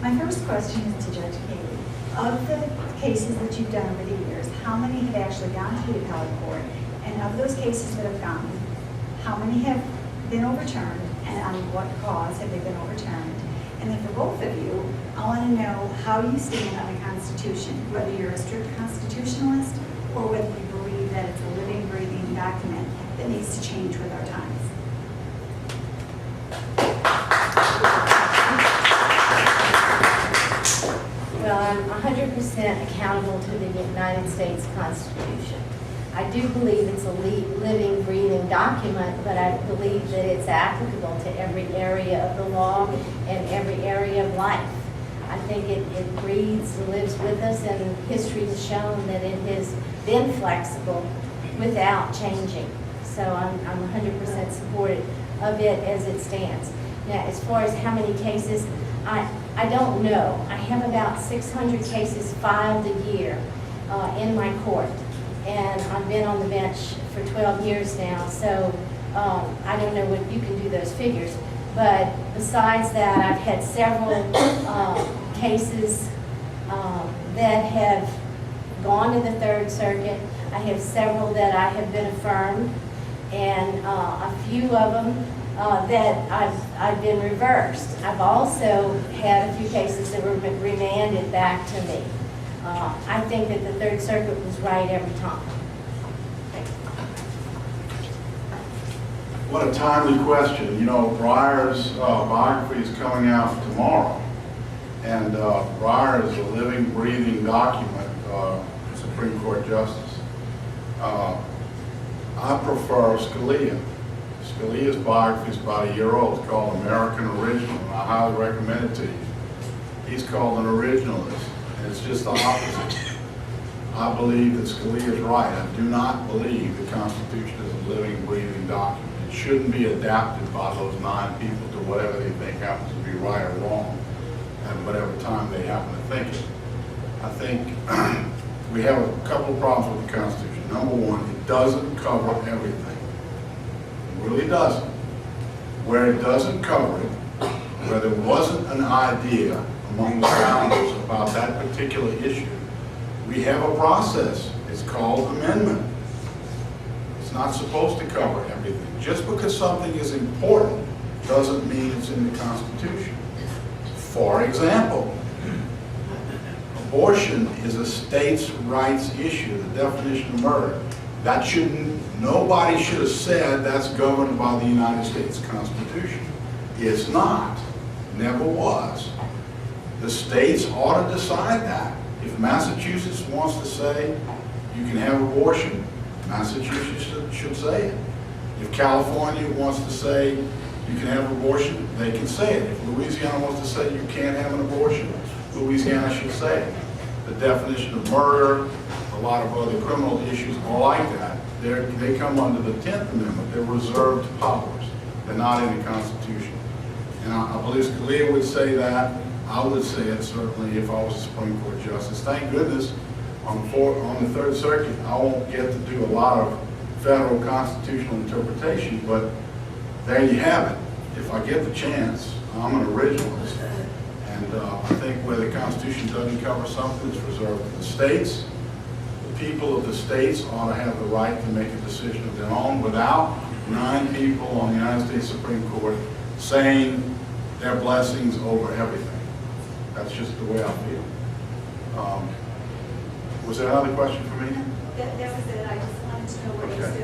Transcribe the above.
My first question is to Judge Haley. Of the cases that you've done over the years, how many have actually gone to the appellate court? And of those cases that have gone, how many have been overturned, and on what cause have they been overturned? And then for both of you, I want to know how you stand on the Constitution, whether you're a strict constitutionalist or whether you believe that it's a living, breathing document that needs to change with our times. Well, I'm 100% accountable to the United States Constitution. I do believe it's a living, breathing document, but I believe that it's applicable to every area of the law and every area of life. I think it breathes and lives with us, and history has shown that it has been flexible without changing. So I'm 100% supportive of it as it stands. Now, as far as how many cases, I don't know. I have about 600 cases filed a year in my court, and I've been on the bench for 12 years now, so I don't know what you can do those figures. But besides that, I've had several cases that have gone to the Third Circuit. I have several that I have been affirmed, and a few of them that I've been reversed. I've also had a few cases that were remanded back to me. I think that the Third Circuit was right every time. What a timely question. You know, Breyer's biography is coming out tomorrow. And Breyer is a living, breathing document, Supreme Court Justice. I prefer Scalia. Scalia's biography is about a year old. It's called American Original, and I highly recommend it to you. He's called an originalist, and it's just the opposite. I believe that Scalia is right. I do not believe the Constitution is a living, breathing document. It shouldn't be adapted by those 9 people to whatever they think happens to be right or wrong at whatever time they happen to think it. I think we have a couple of problems with the Constitution. Number one, it doesn't cover everything. It really doesn't. Where it doesn't cover it, where there wasn't an idea among the founders about that particular issue, we have a process. It's called amendment. It's not supposed to cover everything. Just because something is important doesn't mean it's in the Constitution. For example, abortion is a states' rights issue, the definition of murder. That nobody should have said that's governed by the United States Constitution. It's not, never was. The states ought to decide that. If Massachusetts wants to say you can have abortion, Massachusetts should say it. If California wants to say you can have abortion, they can say it. If Louisiana wants to say you can't have an abortion, Louisiana should say it. The definition of murder, a lot of other criminal issues are like that. They come under the 10th Amendment. They're reserved powers. They're not in the Constitution. And I believe Scalia would say that. I would say it certainly if I was a Supreme Court Justice. Thank goodness on the Third Circuit I won't get to do a lot of federal constitutional interpretation, but there you have it. If I get the chance, I'm an originalist. And I think where the Constitution doesn't cover something, it's reserved to the states. The people of the states ought to have the right to make a decision of their own without 9 people on the United States Supreme Court saying their blessings over everything. That's just the way I feel. Was there another question for me? That was it. I just wanted to know where you Okay.